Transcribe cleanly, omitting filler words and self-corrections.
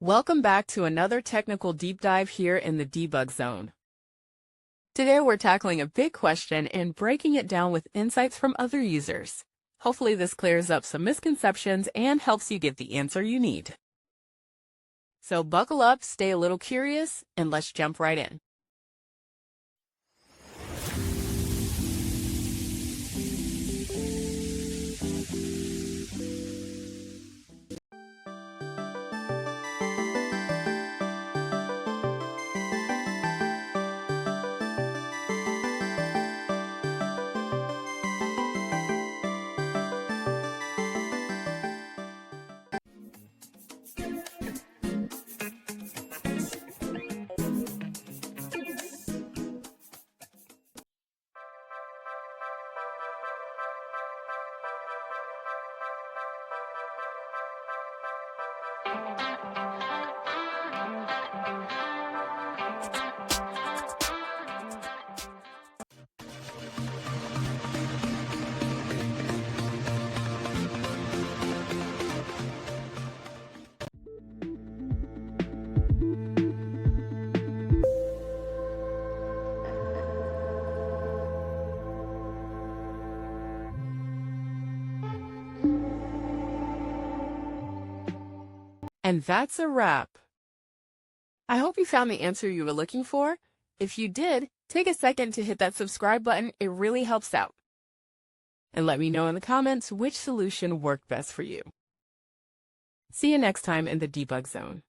Welcome back to another technical deep dive here in the Debug Zone. Today we're tackling a big question and breaking it down with insights from other users. Hopefully this clears up some misconceptions and helps you get the answer you need. So buckle up, stay a little curious, and let's jump right in. And that's a wrap. I hope you found the answer you were looking for. If you did, take a second to hit that subscribe button. It really helps out. And let me know in the comments which solution worked best for you. See you next time in the Debug Zone.